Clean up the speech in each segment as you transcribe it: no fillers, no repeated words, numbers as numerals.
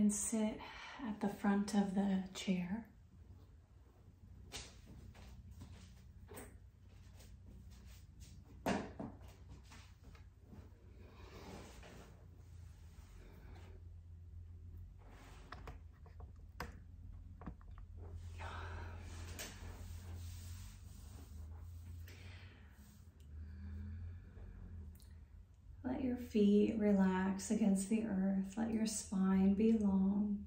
and sit at the front of the chair. Let your feet relax against the earth. Let your spine be long.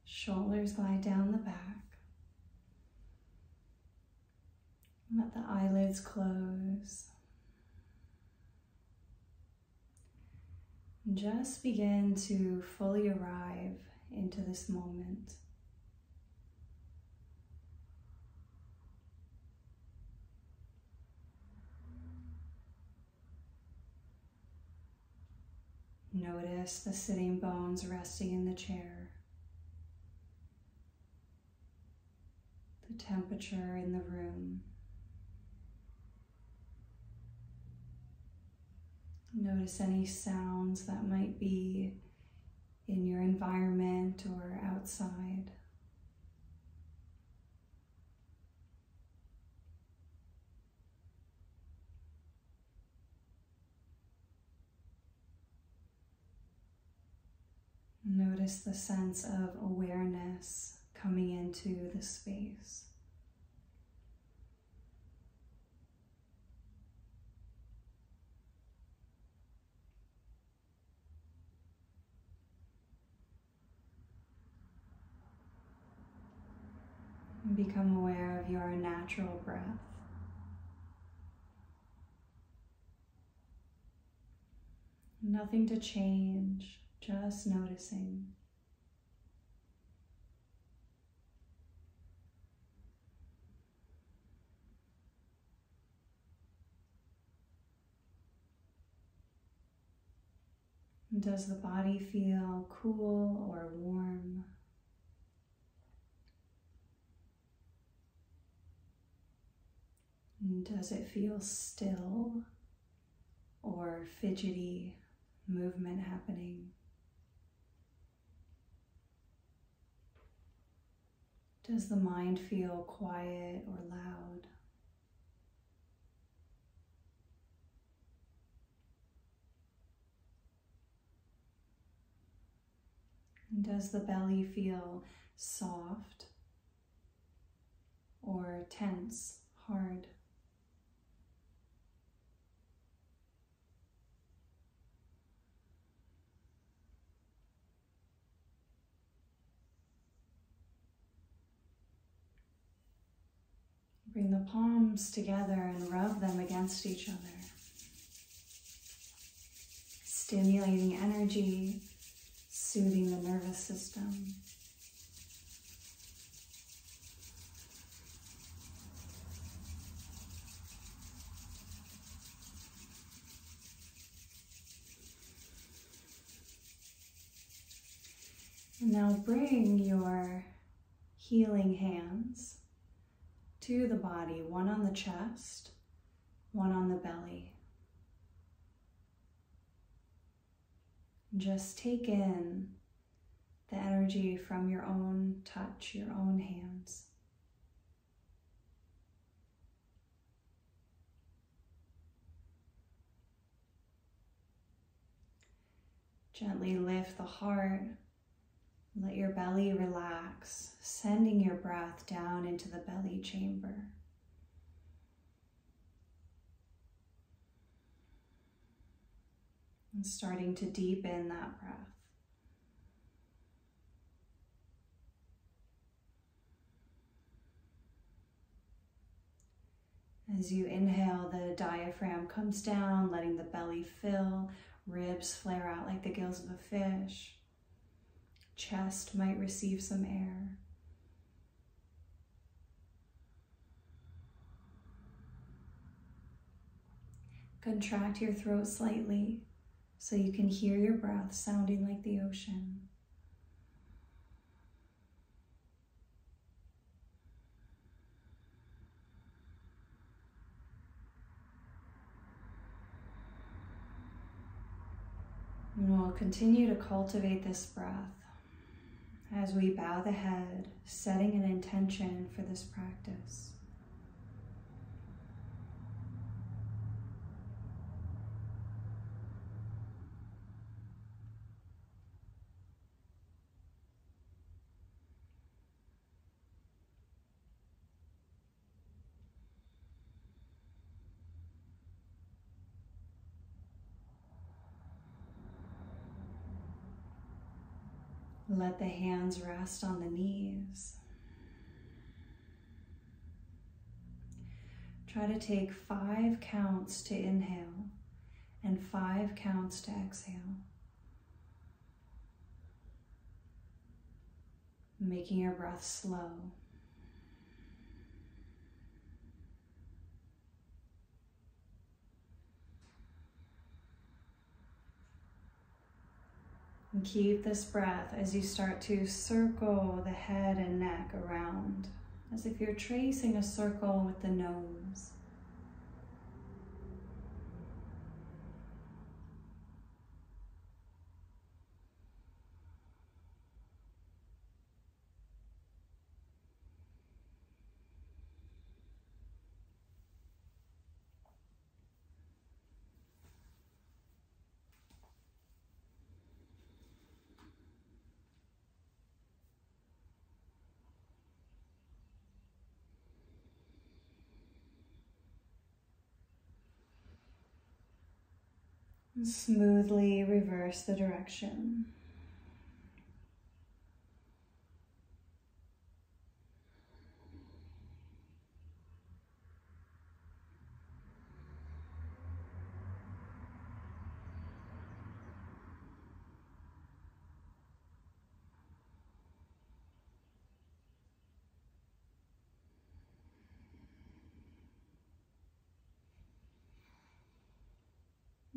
Shoulders glide down the back. Let the eyelids close. And just begin to fully arrive into this moment. Notice the sitting bones resting in the chair, the temperature in the room. Notice any sounds that might be in your environment or outside. Notice the sense of awareness coming into the space. And become aware of your natural breath. Nothing to change. Just noticing. Does the body feel cool or warm? Does it feel still or fidgety movement happening? Does the mind feel quiet or loud? And does the belly feel soft or tense, hard? Bring the palms together and rub them against each other, stimulating energy, soothing the nervous system. And now bring your healing hands to the body, one on the chest, one on the belly. Just take in the energy from your own touch, your own hands. Gently lift the heart. Let your belly relax, sending your breath down into the belly chamber. And starting to deepen that breath. As you inhale, the diaphragm comes down, letting the belly fill, ribs flare out like the gills of a fish. Chest might receive some air. Contract your throat slightly so you can hear your breath sounding like the ocean. And we'll continue to cultivate this breath, as we bow the head, setting an intention for this practice. Let the hands rest on the knees. Try to take 5 counts to inhale and 5 counts to exhale. Making your breath slow. And keep this breath as you start to circle the head and neck around, as if you're tracing a circle with the nose. And smoothly reverse the direction.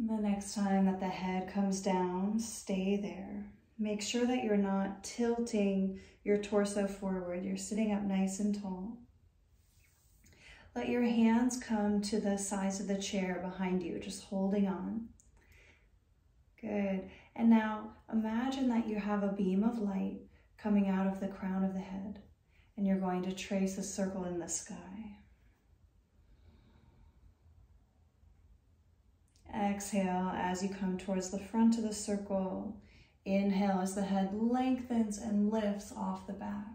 The next time that the head comes down, stay there. Make sure that you're not tilting your torso forward. You're sitting up nice and tall. Let your hands come to the sides of the chair behind you, just holding on. Good. And now imagine that you have a beam of light coming out of the crown of the head, and you're going to trace a circle in the sky. Exhale as you come towards the front of the circle. Inhale as the head lengthens and lifts off the back.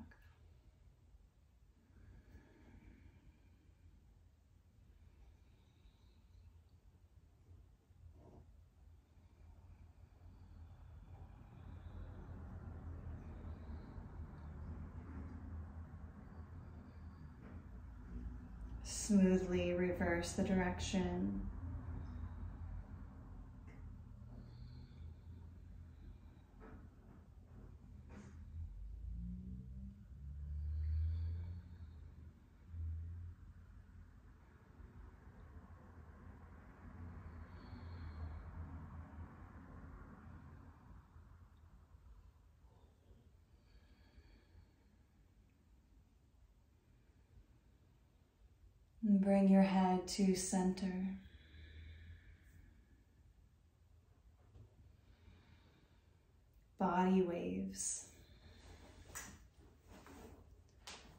Smoothly reverse the direction. And bring your head to center. Body waves.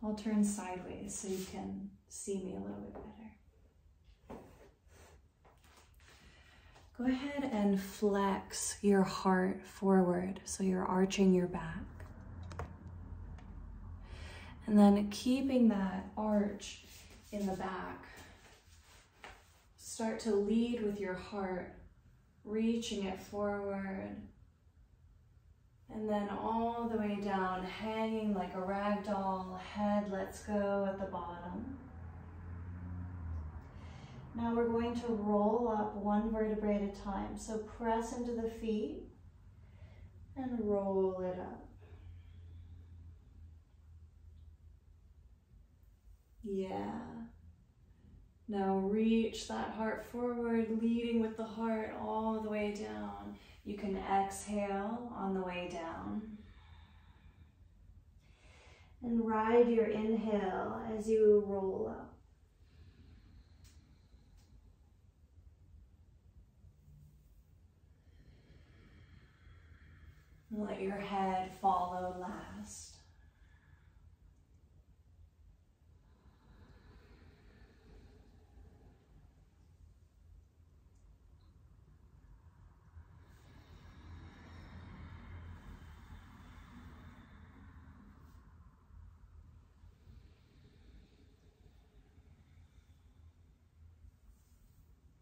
I'll turn sideways so you can see me a little bit better. Go ahead and flex your heart forward so you're arching your back. And then keeping that arch in the back, start to lead with your heart, reaching it forward, and then all the way down, hanging like a rag doll, head lets go at the bottom. Now we're going to roll up one vertebrae at a time. So press into the feet and roll it up. Yeah. Now reach that heart forward, leading with the heart all the way down. You can exhale on the way down. And ride your inhale as you roll up. Let your head follow last.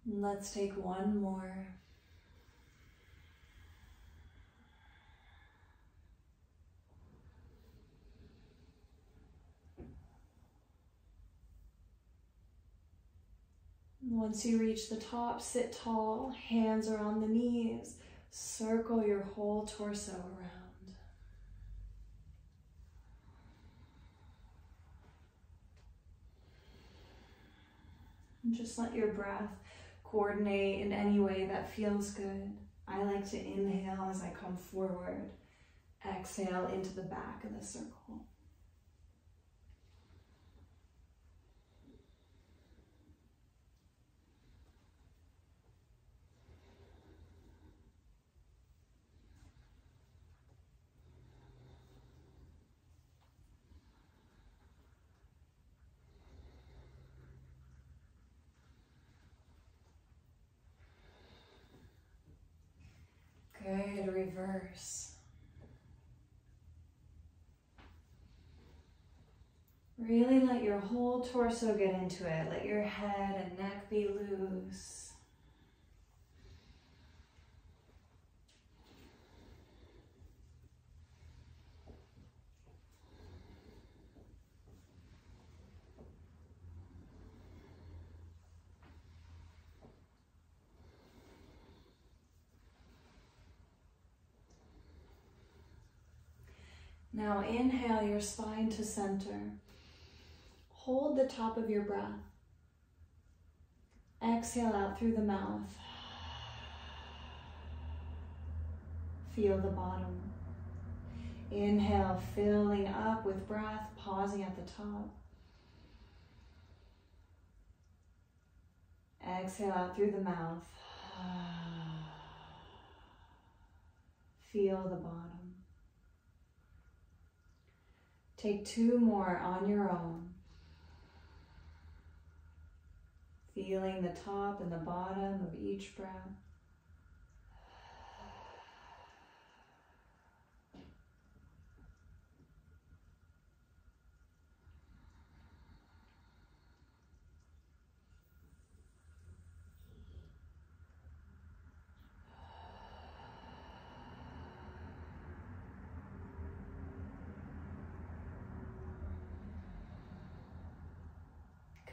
Let's take one more. Once you reach the top, sit tall, hands are on the knees. Circle your whole torso around. And just let your breath coordinate in any way that feels good. I like to inhale as I come forward. Exhale into the back of the circle. Good, reverse. Really let your whole torso get into it. Let your head and neck be loose. Now inhale your spine to center. Hold the top of your breath. Exhale out through the mouth. Feel the bottom. Inhale, filling up with breath, pausing at the top. Exhale out through the mouth. Feel the bottom. Take two more on your own. Feeling the top and the bottom of each breath.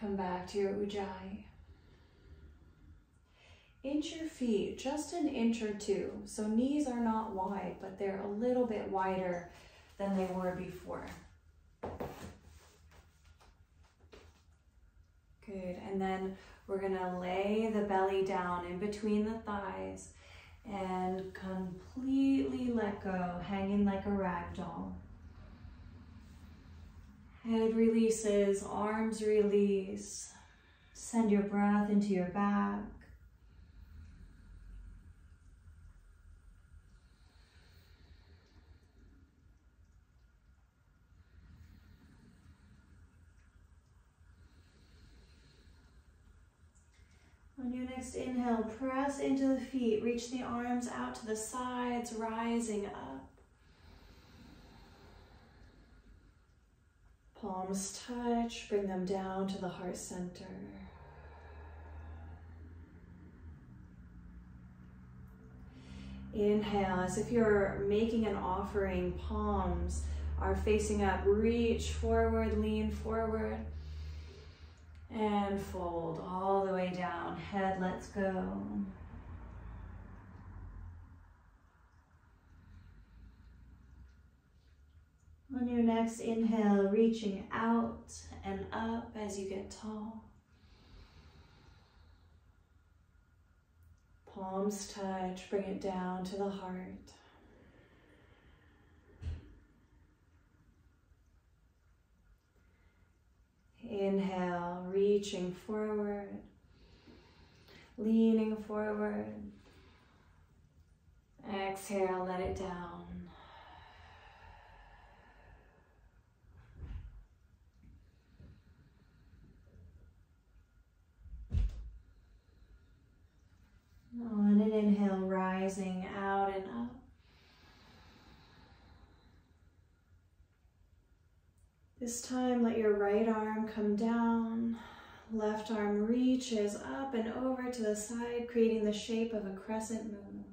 Come back to your Ujjayi. Inch your feet just an inch or two. So knees are not wide, but they're a little bit wider than they were before. Good, and then we're gonna lay the belly down in between the thighs and completely let go, hanging like a rag doll. Head releases, arms release. Send your breath into your back. On your next inhale, press into the feet, reach the arms out to the sides, rising up. Palms touch, bring them down to the heart center. Inhale, as if you're making an offering, palms are facing up, reach forward, lean forward, and fold all the way down. Head lets go. On your next inhale, reaching out and up as you get tall. Palms touch, bring it down to the heart. Inhale, reaching forward, leaning forward. Exhale, let it down. On an inhale, rising out and up. This time, let your right arm come down. Left arm reaches up and over to the side, creating the shape of a crescent moon.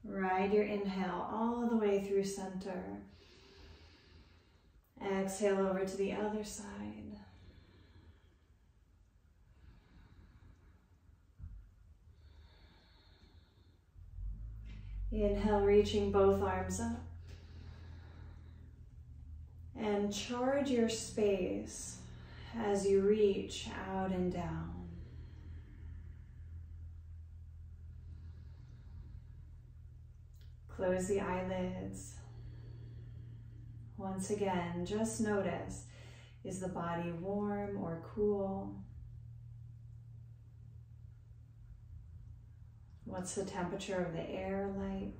Ride your inhale all the way through center. Exhale over to the other side. Inhale, reaching both arms up. And charge your space as you reach out and down. Close the eyelids. Once again, just notice, is the body warm or cool? What's the temperature of the air like?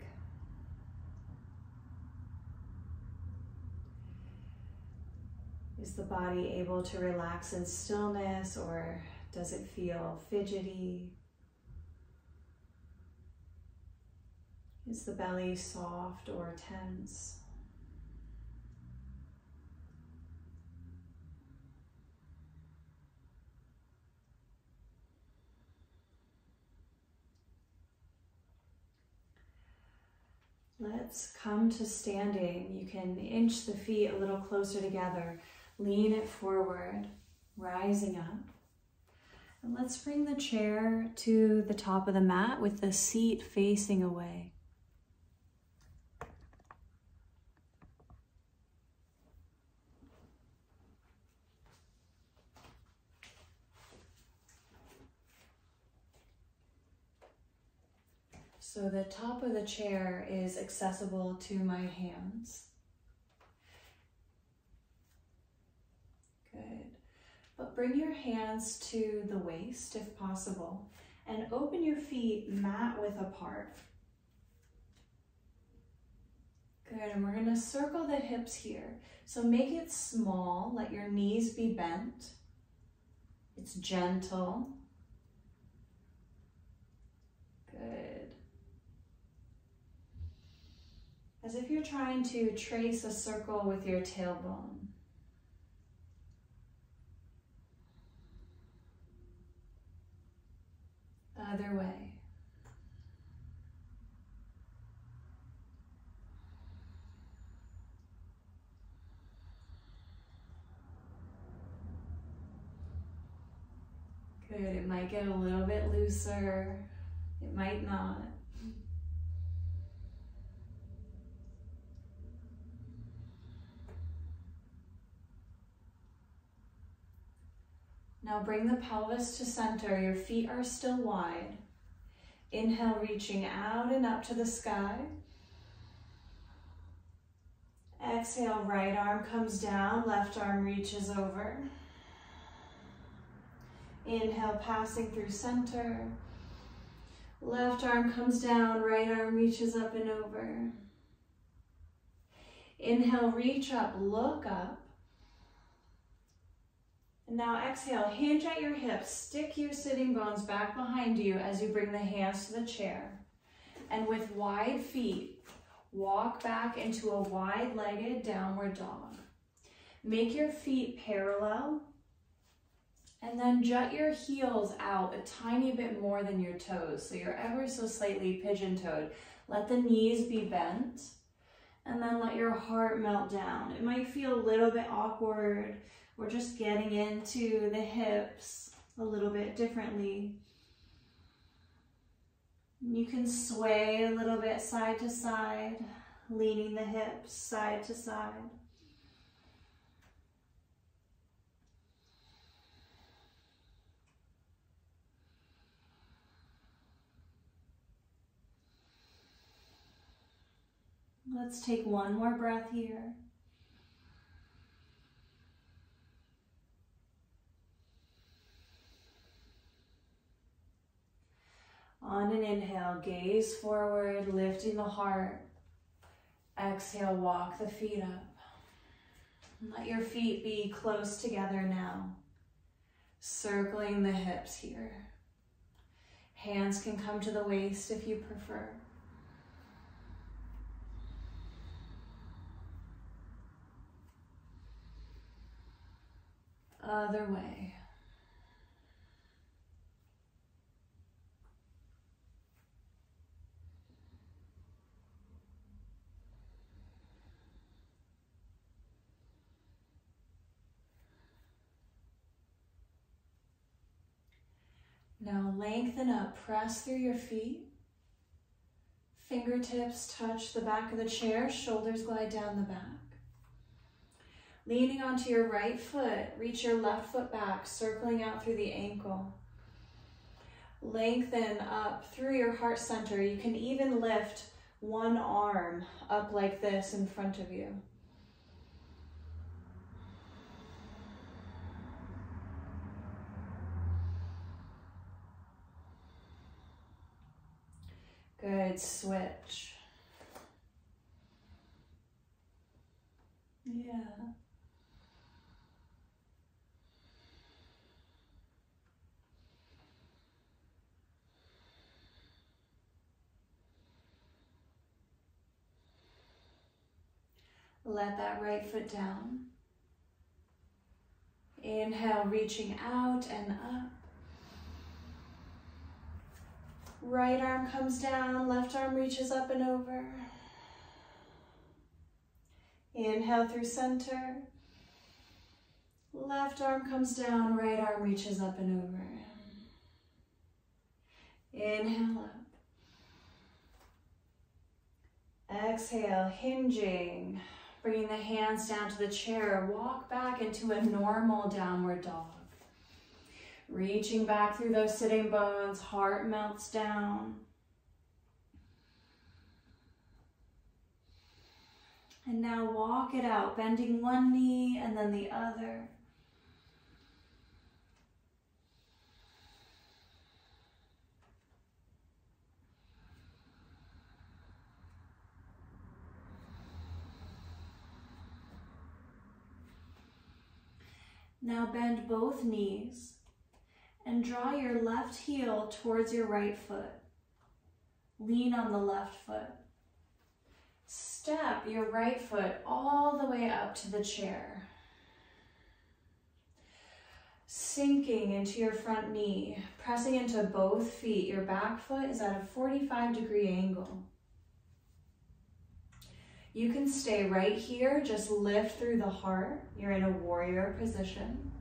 Is the body able to relax in stillness, or does it feel fidgety? Is the belly soft or tense? Let's come to standing. You can inch the feet a little closer together. Lean it forward, rising up. And let's bring the chair to the top of the mat with the seat facing away. So the top of the chair is accessible to my hands. Good. But bring your hands to the waist if possible, and open your feet mat width apart. Good, and we're gonna circle the hips here. So make it small, let your knees be bent. It's gentle. Good. As if you're trying to trace a circle with your tailbone. Other way. Good, it might get a little bit looser, it might not. Now bring the pelvis to center. Your feet are still wide. Inhale, reaching out and up to the sky. Exhale, right arm comes down, left arm reaches over. Inhale, passing through center. Left arm comes down, right arm reaches up and over. Inhale, reach up, look up. And now exhale, hinge at your hips, stick your sitting bones back behind you as you bring the hands to the chair. And with wide feet, walk back into a wide-legged downward dog. Make your feet parallel, and then jut your heels out a tiny bit more than your toes, so you're ever so slightly pigeon-toed. Let the knees be bent, and then let your heart melt down. It might feel a little bit awkward. We're just getting into the hips a little bit differently. You can sway a little bit side to side, leaning the hips side to side. Let's take one more breath here. On an inhale, gaze forward, lifting the heart. Exhale, walk the feet up. Let your feet be close together now. Circling the hips here. Hands can come to the waist if you prefer. Other way. Now lengthen up, press through your feet. Fingertips touch the back of the chair, shoulders glide down the back. Leaning onto your right foot, reach your left foot back, circling out through the ankle. Lengthen up through your heart center. You can even lift one arm up like this in front of you. Good, switch. Yeah. Let that right foot down. Inhale, reaching out and up. Right arm comes down, left arm reaches up and over. Inhale through center. Left arm comes down, right arm reaches up and over. Inhale up. Exhale, hinging. Bringing the hands down to the chair. Walk back into a normal downward dog. Reaching back through those sitting bones, heart melts down. And now walk it out, bending one knee and then the other. Now bend both knees and draw your left heel towards your right foot. Lean on the left foot. Step your right foot all the way up to the chair. Sinking into your front knee, pressing into both feet. Your back foot is at a 45-degree angle. You can stay right here, just lift through the heart. You're in a warrior position.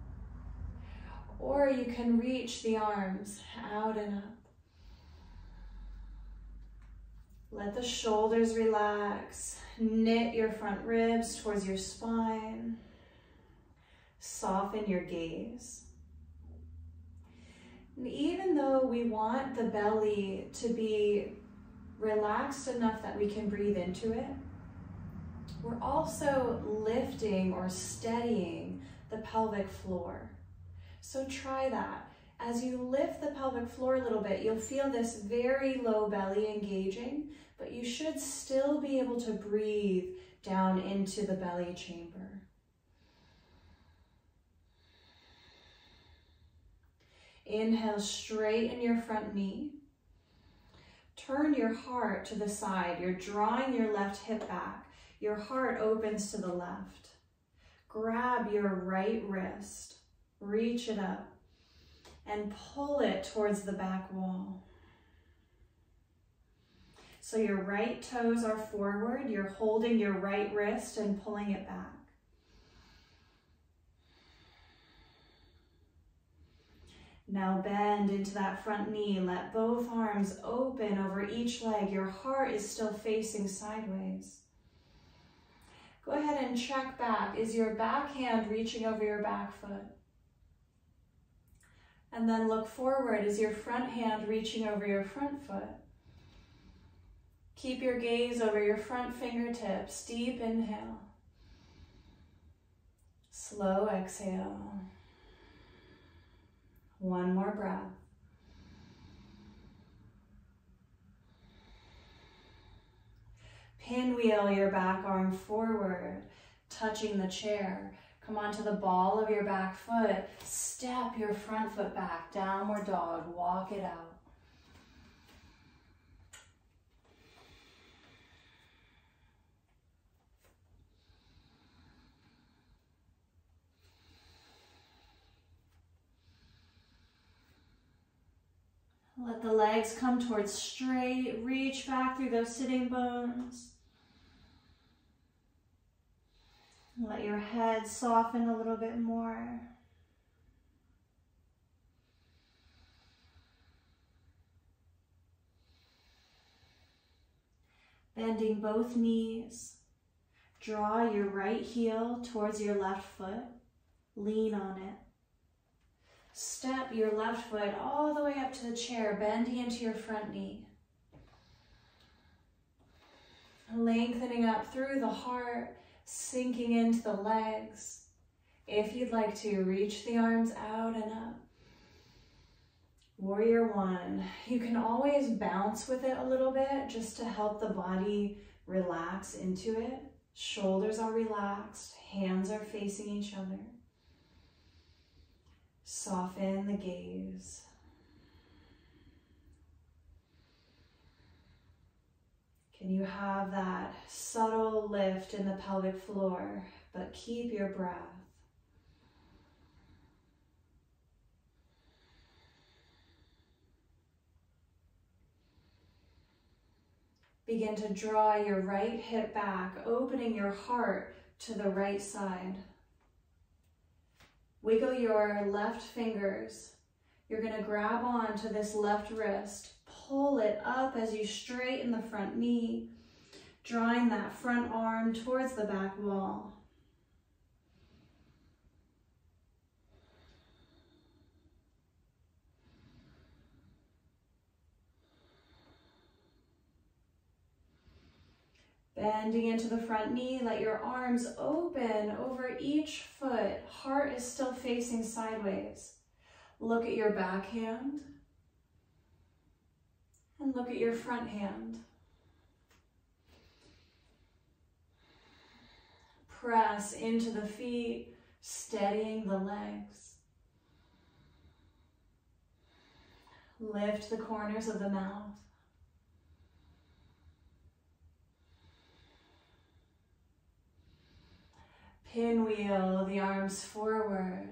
Or you can reach the arms out and up. Let the shoulders relax. Knit your front ribs towards your spine. Soften your gaze. And even though we want the belly to be relaxed enough that we can breathe into it, we're also lifting or steadying the pelvic floor. So try that. As you lift the pelvic floor a little bit, you'll feel this very low belly engaging, but you should still be able to breathe down into the belly chamber. Inhale, straighten your front knee. Turn your heart to the side. You're drawing your left hip back. Your heart opens to the left. Grab your right wrist, reach it up, and pull it towards the back wall. So your right toes are forward. You're holding your right wrist and pulling it back. Now bend into that front knee. Let both arms open over each leg. Your heart is still facing sideways. Go ahead and check back. Is your back hand reaching over your back foot? And then look forward. Is your front hand reaching over your front foot? Keep your gaze over your front fingertips. Deep inhale. Slow exhale. One more breath. Pinwheel your back arm forward, touching the chair. Come onto the ball of your back foot. Step your front foot back, downward dog, walk it out. Let the legs come towards straight. Reach back through those sitting bones. Let your head soften a little bit more. Bending both knees. Draw your right heel towards your left foot. Lean on it. Step your left foot all the way up to the chair, bending into your front knee. Lengthening up through the heart, sinking into the legs. If you'd like to, reach the arms out and up. Warrior one. You can always bounce with it a little bit just to help the body relax into it. Shoulders are relaxed, hands are facing each other. Soften the gaze. Can you have that subtle lift in the pelvic floor, but keep your breath. Begin to draw your right hip back, opening your heart to the right side. Wiggle your left fingers. You're going to grab on to this left wrist. Pull it up as you straighten the front knee, drawing that front arm towards the back wall. Bending into the front knee, let your arms open over each foot. Heart is still facing sideways. Look at your back hand and look at your front hand. Press into the feet, steadying the legs. Lift the corners of the mouth. Pinwheel the arms forward.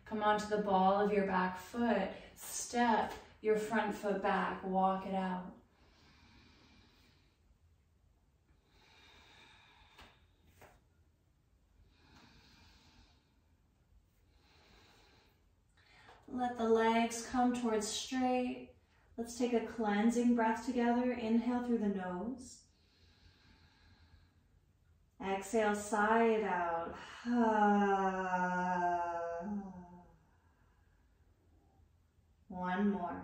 Come onto the ball of your back foot. Step your front foot back. Walk it out. Let the legs come towards straight. Let's take a cleansing breath together. Inhale through the nose. Exhale, side out. One more.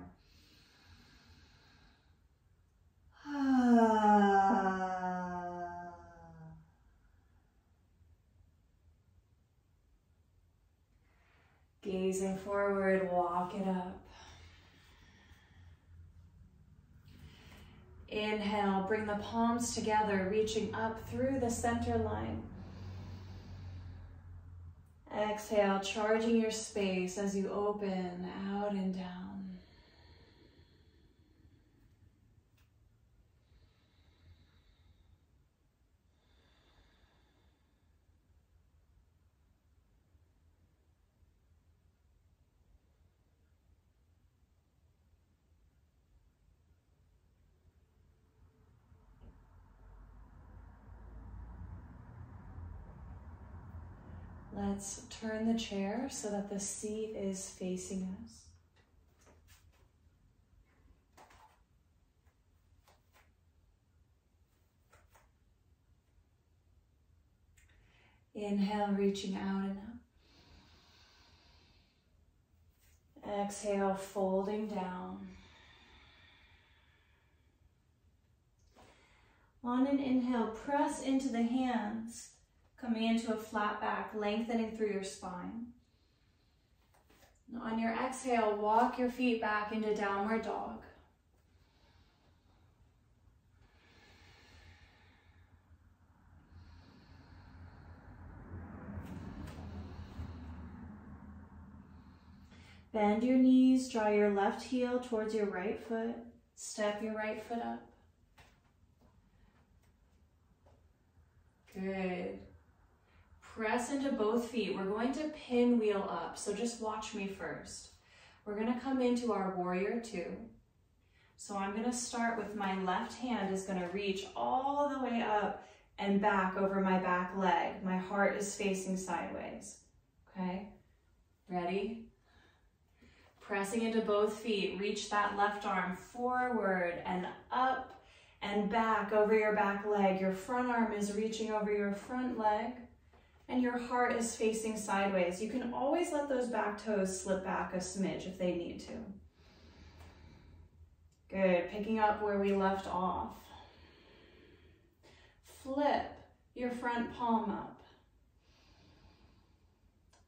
Gazing forward, walk it up. Inhale, bring the palms together, reaching up through the center line. Exhale, charging your space as you open out and down. Let's turn the chair so that the seat is facing us. Inhale, reaching out and up. Exhale, folding down. On an inhale, press into the hands. Coming into a flat back, lengthening through your spine. On your exhale, walk your feet back into downward dog. Bend your knees, draw your left heel towards your right foot. Step your right foot up. Good. Press into both feet. We're going to pinwheel up, so just watch me first. We're going to come into our warrior two. So I'm going to start with my left hand is going to reach all the way up and back over my back leg. My heart is facing sideways. Okay? Ready? Pressing into both feet, reach that left arm forward and up and back over your back leg. Your front arm is reaching over your front leg and your heart is facing sideways. You can always let those back toes slip back a smidge if they need to. Good, picking up where we left off. Flip your front palm up.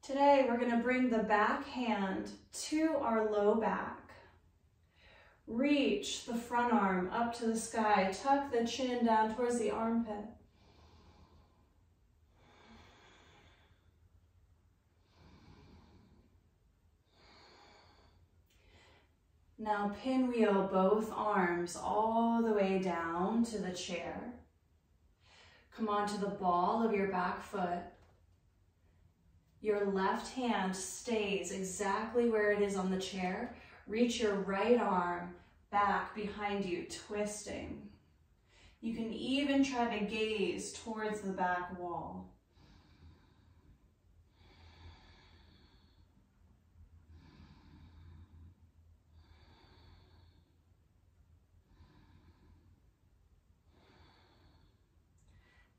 Today, we're gonna bring the back hand to our low back. Reach the front arm up to the sky. Tuck the chin down towards the armpit. Now pinwheel both arms all the way down to the chair. Come onto the ball of your back foot. Your left hand stays exactly where it is on the chair. Reach your right arm back behind you, twisting. You can even try to gaze towards the back wall.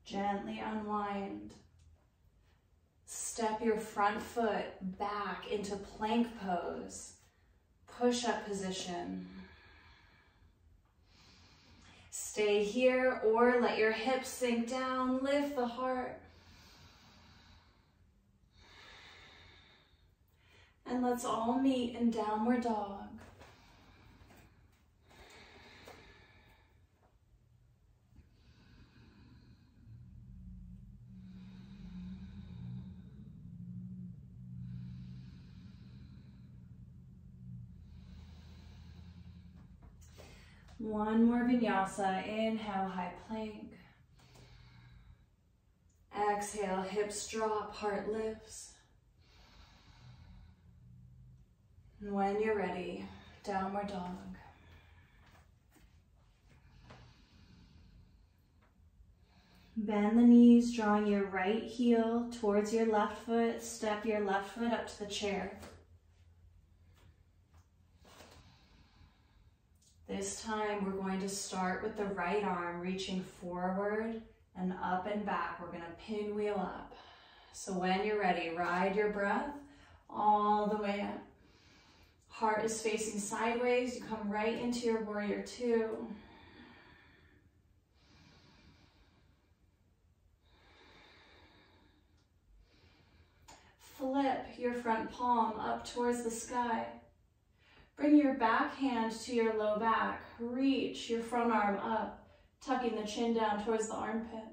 Gently unwind. Step your front foot back into plank pose, push-up position. Stay here or let your hips sink down, lift the heart. And let's all meet in downward dog. One more vinyasa. Inhale, high plank. Exhale, hips drop, heart lifts. And when you're ready, downward dog. Bend the knees, drawing your right heel towards your left foot. Step your left foot up to the chair. This time, we're going to start with the right arm reaching forward and up and back. We're going to pinwheel up. So when you're ready, ride your breath all the way up. Heart is facing sideways. You come right into your warrior two. Flip your front palm up towards the sky. Bring your back hand to your low back. Reach your front arm up, tucking the chin down towards the armpit.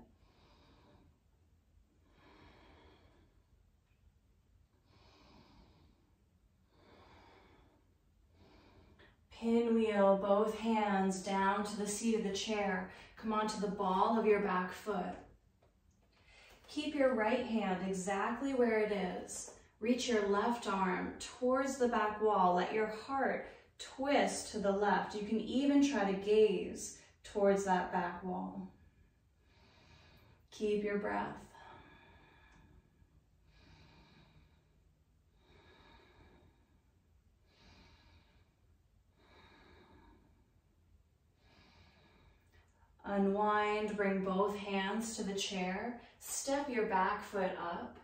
Pinwheel both hands down to the seat of the chair. Come onto the ball of your back foot. Keep your right hand exactly where it is. Reach your left arm towards the back wall. Let your heart twist to the left. You can even try to gaze towards that back wall. Keep your breath. Unwind, bring both hands to the chair. Step your back foot up.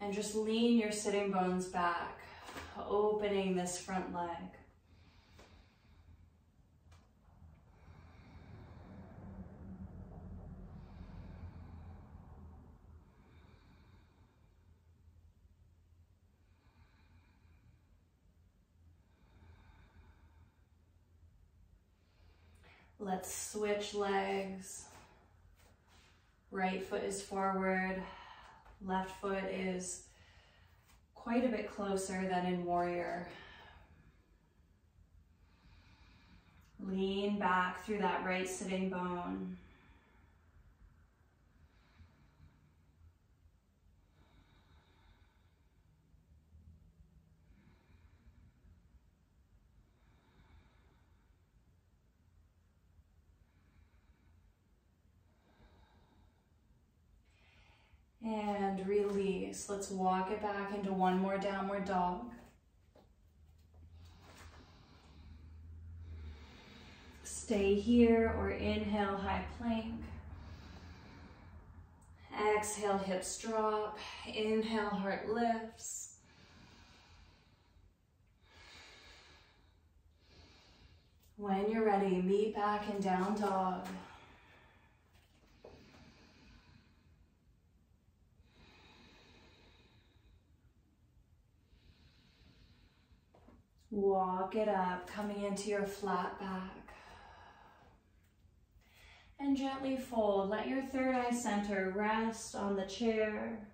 And just lean your sitting bones back, opening this front leg. Let's switch legs. Right foot is forward. Left foot is quite a bit closer than in warrior. Lean back through that right sitting bone. And release. Let's walk it back into one more downward dog. Stay here or inhale, high plank. Exhale, hips drop. Inhale, heart lifts. When you're ready, meet back in down dog. Walk it up, coming into your flat back. And gently fold. Let your third eye center rest on the chair.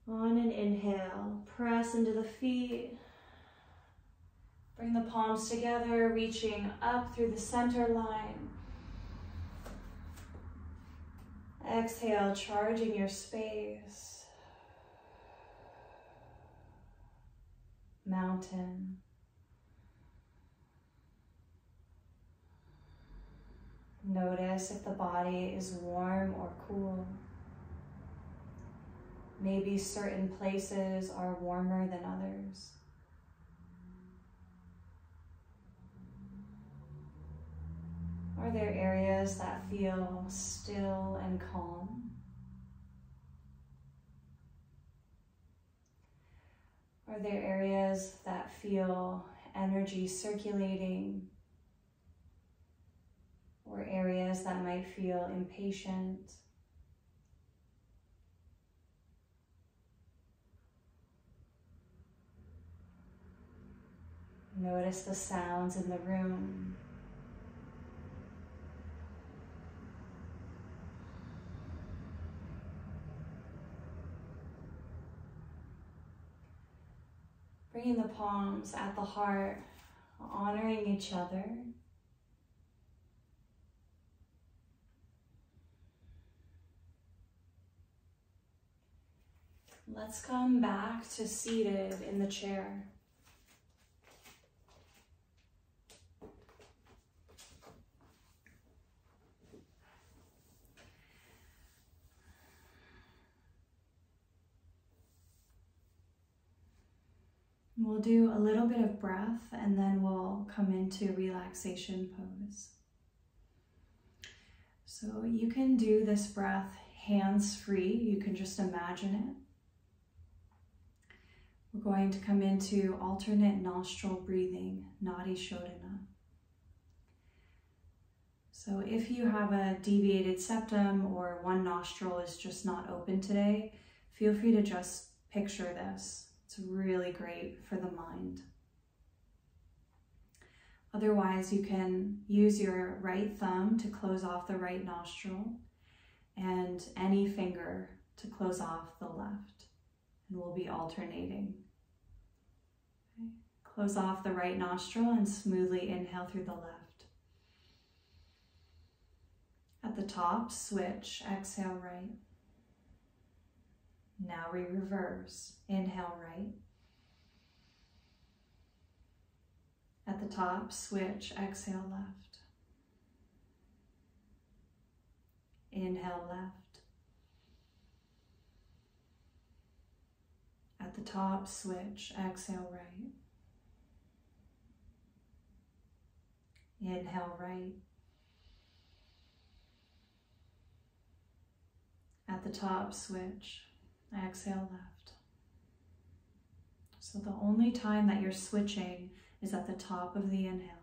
On an inhale, press into the feet. Bring the palms together, reaching up through the center line. Exhale, charging your space. Mountain. Notice if the body is warm or cool. Maybe certain places are warmer than others. Are there areas that feel still and calm? Are there areas that feel energy circulating? Or areas that might feel impatient? Notice the sounds in the room. Bringing the palms at the heart, honoring each other. Let's come back to seated in the chair. We'll do a little bit of breath and then we'll come into relaxation pose. So you can do this breath hands-free. You can just imagine it. We're going to come into alternate nostril breathing, Nadi Shodhana. So if you have a deviated septum or one nostril is just not open today, feel free to just picture this. It's really great for the mind. Otherwise, you can use your right thumb to close off the right nostril and any finger to close off the left. And we'll be alternating. Okay. Close off the right nostril and smoothly inhale through the left. At the top, switch, exhale right. Now we reverse. Inhale right. At the top, switch, exhale left. Inhale left. At the top, switch, exhale right. Inhale right. At the top, switch, exhale left. So the only time that you're switching is at the top of the inhale.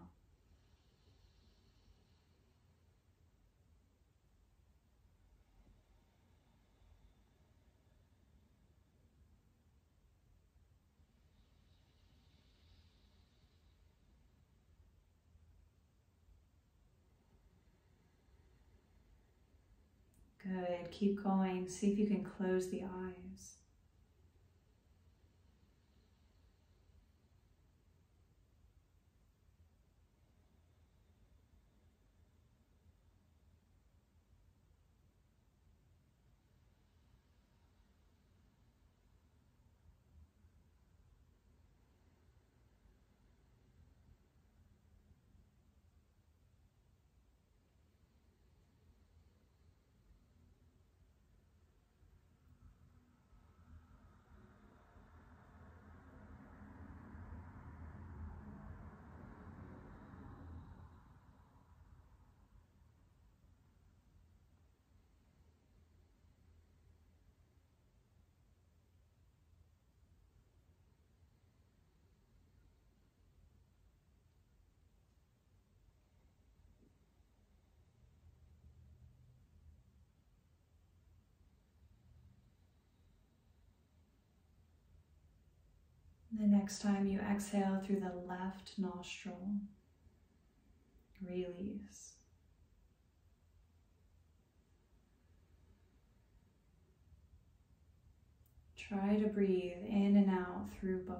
Good. Keep going. See if you can close the eyes. The next time you exhale through the left nostril, release. Try to breathe in and out through both.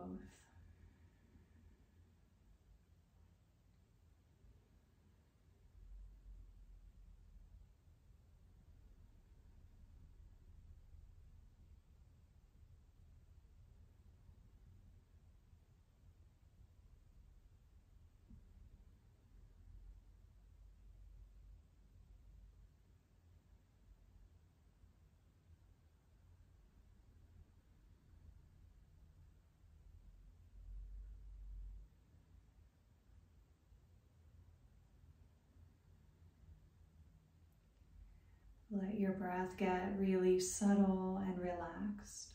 Let your breath get really subtle and relaxed.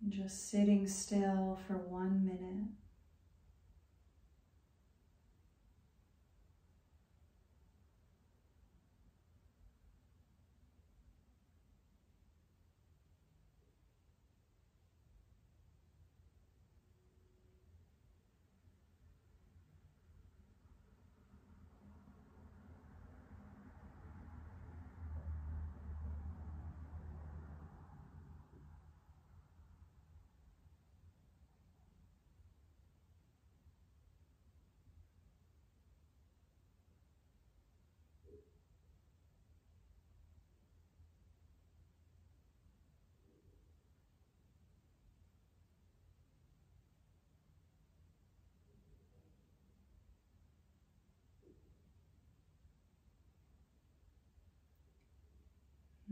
Just sitting still for 1 minute.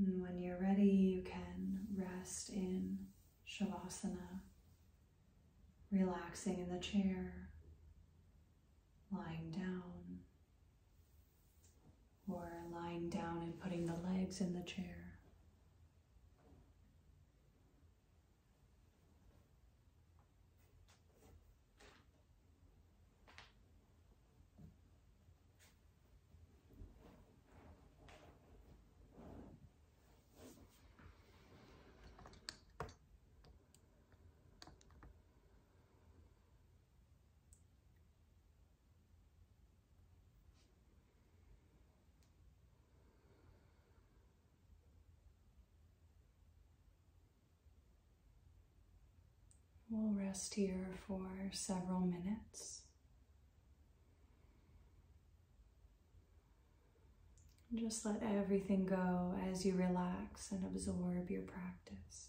And when you're ready, you can rest in Shavasana, relaxing in the chair, lying down, or lying down and putting the legs in the chair. We'll rest here for several minutes. Just let everything go as you relax and absorb your practice.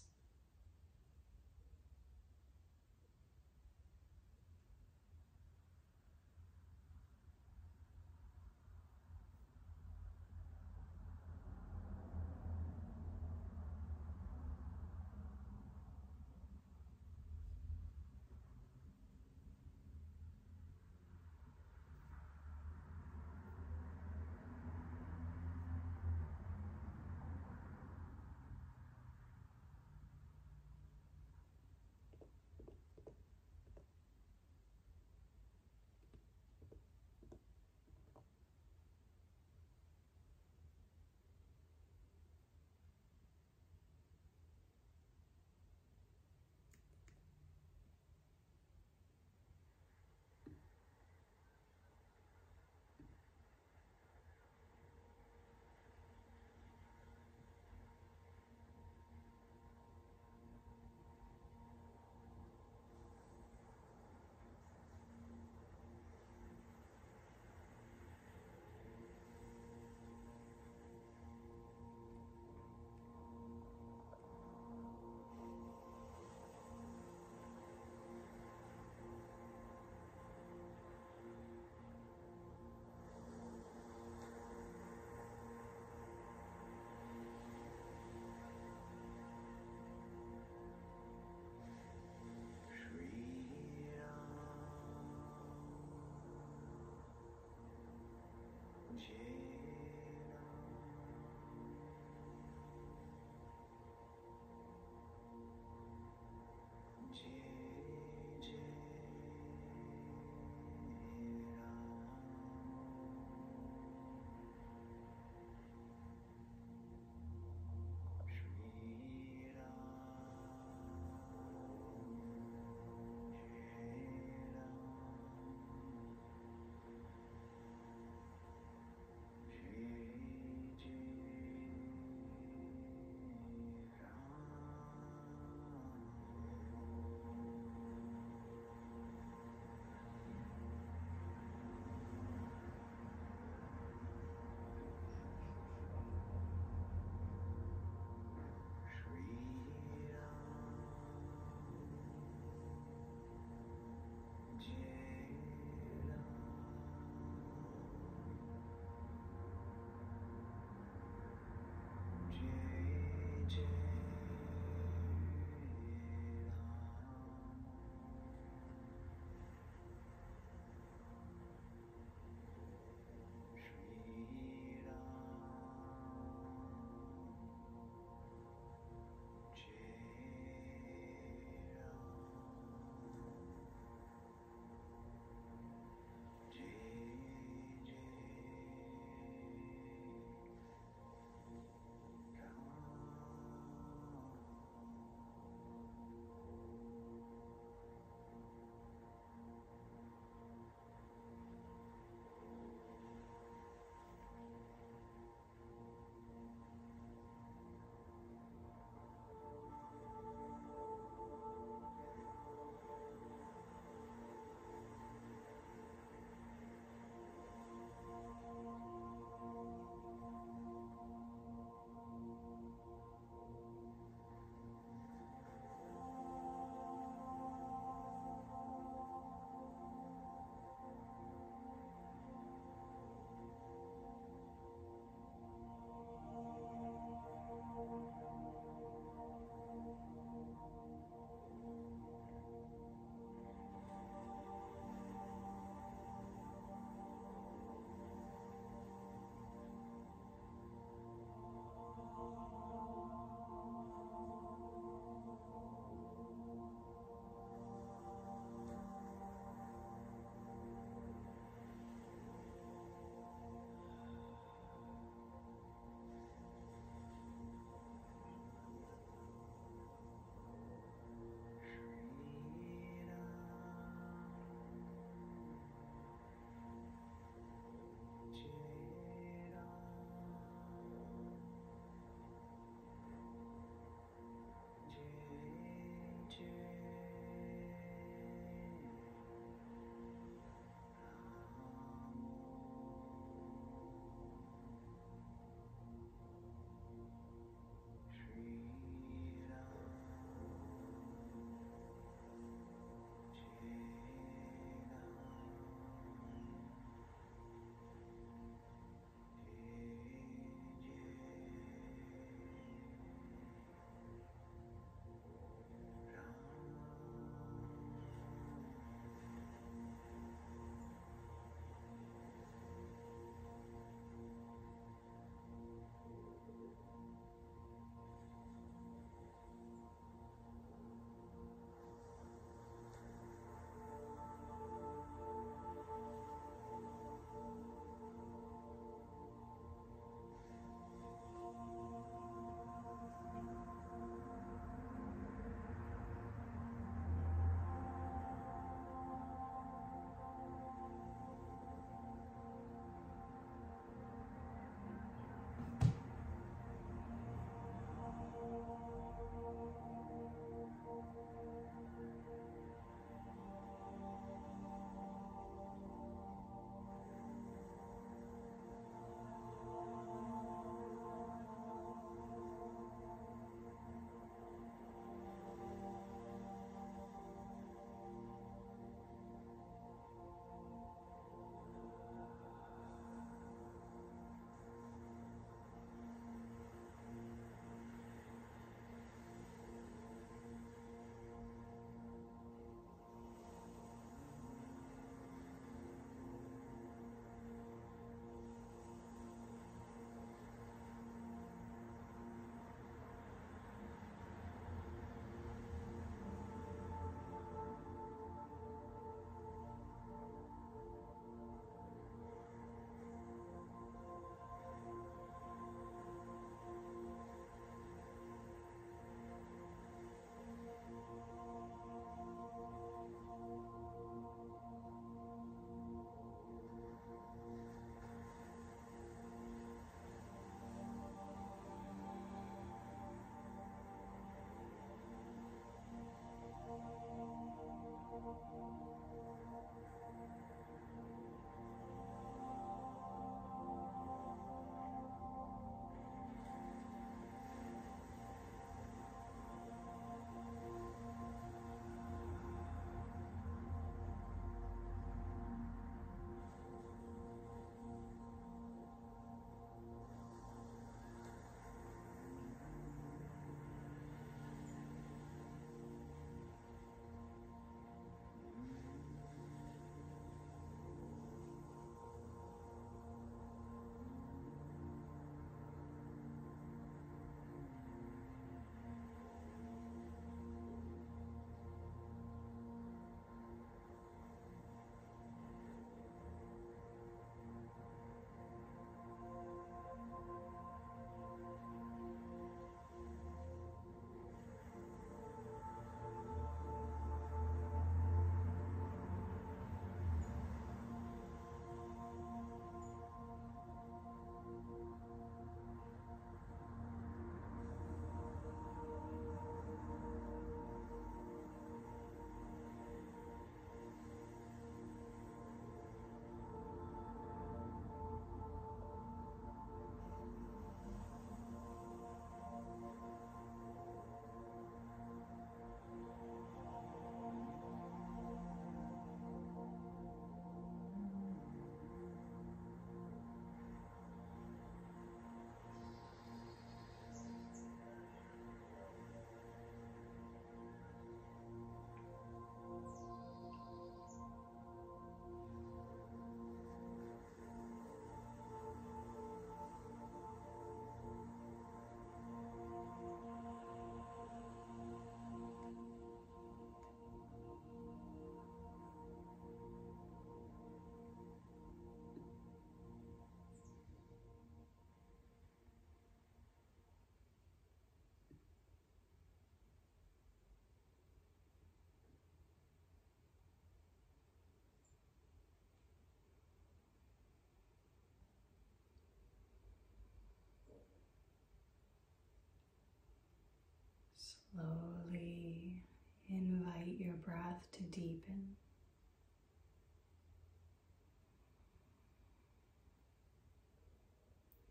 Slowly invite your breath to deepen.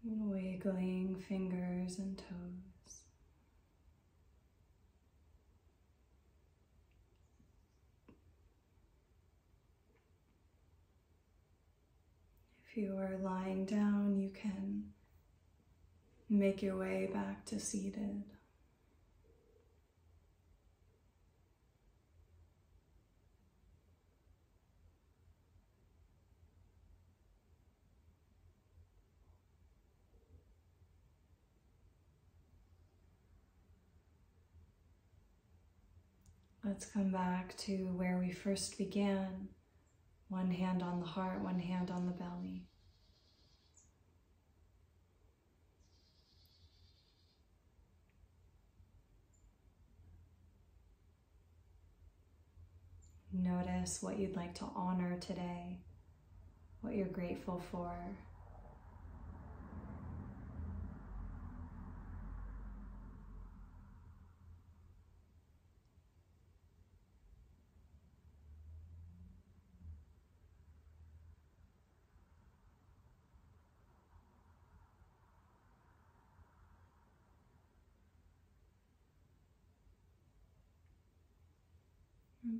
Wiggling fingers and toes. If you are lying down, you can make your way back to seated. Let's come back to where we first began. One hand on the heart, one hand on the belly. Notice what you'd like to honor today, what you're grateful for.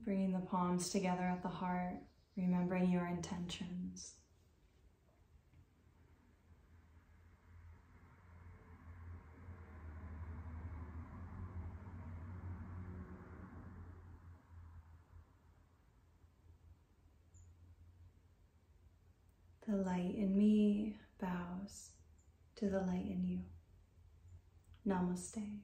Bringing the palms together at the heart, remembering your intentions. The light in me bows to the light in you. Namaste.